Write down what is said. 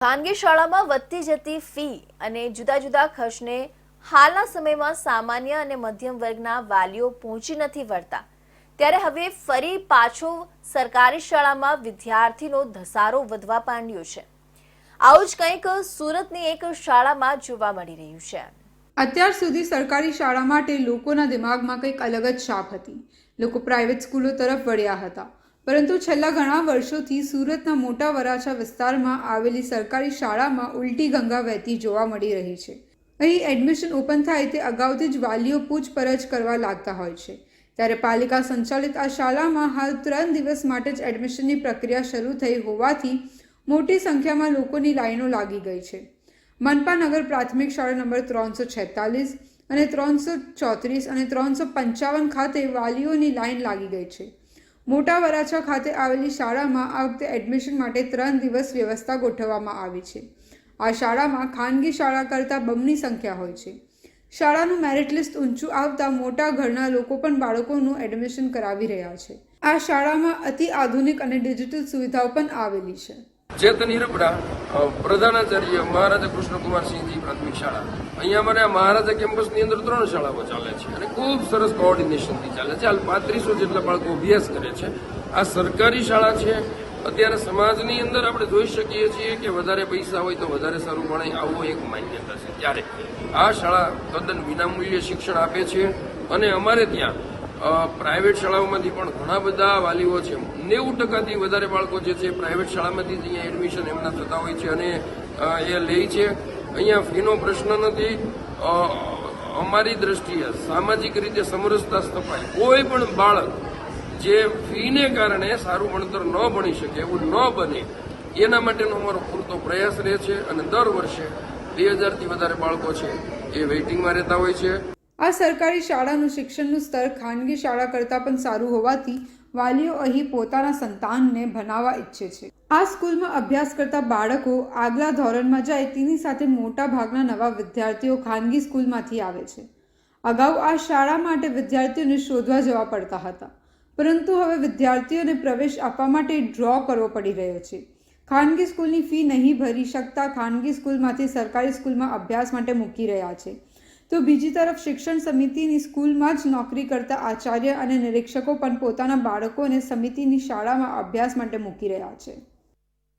ખાનગી શાળામાં વધતી જતી ફી અને જુદા જુદા ખર્ચને હાલના સમયમાં સામાન્ય અને મધ્યમ વર્ગના વાલીઓ પહોંચી નથી વળતા, ત્યારે હવે ફરી પાછો સરકારી શાળામાં વિદ્યાર્થીનો ધસારો વધવા માંડ્યો છે। આવું જ કંઈક સુરતની એક શાળામાં જોવા મળી રહ્યું છે। અત્યાર સુધી સરકારી શાળા માટે લોકોના દિમાગમાં કંઈક અલગ જ છાપ હતી। લોકો પ્રાઇવેટ સ્કૂલો તરફ વળ્યા હતા, પરંતુ છેલ્લા ઘણા વર્ષોથી સુરતના મોટા વરાછા વિસ્તારમાં આવેલી સરકારી શાળામાં ઉલટી ગંગા વહેતી જોવા મળી રહી છે। અહીં એડમિશન ઓપન થાય તે અગાઉથી જ વાલીઓ પૂછપરછ કરવા લાગતા હોય છે, ત્યારે પાલિકા સંચાલિત આ શાળામાં હાલ 3 દિવસ માટે જ એડમિશનની પ્રક્રિયા શરૂ થઈ હોવાથી મોટી સંખ્યામાં લોકોની લાઈનો લાગી ગઈ છે। મનપા નગર પ્રાથમિક શાળા નંબર 346 અને 334 અને 355 ખાતે વાલીઓની લાઈન લાગી ગઈ છે। મોટા વરાછા ખાતે આવેલી શાળામાં આ વખતે એડમિશન માટે 3 દિવસ વ્યવસ્થા ગોઠવવામાં આવી છે। આ શાળામાં ખાનગી શાળા કરતાં બમણી સંખ્યા હોય છે। શાળાનું મેરિટ લિસ્ટ ઊંચું આવતા મોટા ઘરના લોકો પણ બાળકોનું એડમિશન કરાવી રહ્યા છે। આ શાળામાં અતિ આધુનિક અને ડિજિટલ સુવિધાઓ પણ આવેલી છે। ચેતન હિરપડા, પ્રધાનાચાર્ય મહારાજા કૃષ્ણકુમારસિંહજી પ્રાથમિક શાળા। અહીંયા અમારે મહારાજા કેમ્પસની અંદર 3 શાળાઓ ચાલે છે અને ખૂબ સરસ કોઓર્ડિનેશનથી ચાલે છે। હાલ 3500 જેટલા બાળકો અભ્યાસ કરે છે। આ સરકારી શાળા છે। અત્યારે સમાજની અંદર આપણે જોઈ શકીએ છીએ કે વધારે પૈસા હોય તો વધારે સારું ભણાય, આવો એક માન્યતા છે। ત્યારે આ શાળા તદ્દન વિનામૂલ્યે શિક્ષણ આપે છે અને અમારે ત્યાં પ્રાઇવેટ શાળાઓમાંથી પણ ઘણા બધા વાલીઓ છે। 90%થી વધારે બાળકો જે છે પ્રાઇવેટ શાળામાંથી જ અહીંયા એડમિશન એમના થતા હોય છે અને એ લે છે। અહીંયા ફીનો પ્રશ્ન નથી। અમારી દ્રષ્ટિએ સામાજિક રીતે સમરસતા સ્થપાય। કોઈ પણ બાળક જે ફીને કારણે સારું ભણતર ન ભણી શકે એવું ન બને એના માટેનો અમારો પૂરતો પ્રયાસ રહે છે અને દર વર્ષે 2000થી વધારે બાળકો છે એ વેઇટિંગમાં રહેતા હોય છે। આ સરકારી શાળાનું શિક્ષણનું સ્તર ખાનગી શાળા કરતાં પણ સારું હોવાથી વાલીઓ અહીં પોતાના સંતાનને ભણાવવા ઈચ્છે છે। આ સ્કૂલમાં અભ્યાસ કરતા બાળકો આગલા ધોરણમાં જાય તેની સાથે મોટા ભાગના નવા વિદ્યાર્થીઓ ખાનગી સ્કૂલમાંથી આવે છે। અગાઉ આ શાળા માટે વિદ્યાર્થીઓને શોધવા જવા પડતા હતા, પરંતુ હવે વિદ્યાર્થીઓને પ્રવેશ આપવા માટે ડ્રો કરવો પડી રહ્યો છે। ખાનગી સ્કૂલની ફી નહીં ભરી શકતા ખાનગી સ્કૂલમાંથી સરકારી સ્કૂલમાં અભ્યાસ માટે મૂકી રહ્યા છે, તો બીજી તરફ શિક્ષણ સમિતિની સ્કૂલમાં જ નોકરી કરતા આચાર્ય અને નિરીક્ષકો પણ પોતાના બાળકોને સમિતિની શાળામાં અભ્યાસ માટે મૂકી રહ્યા છે।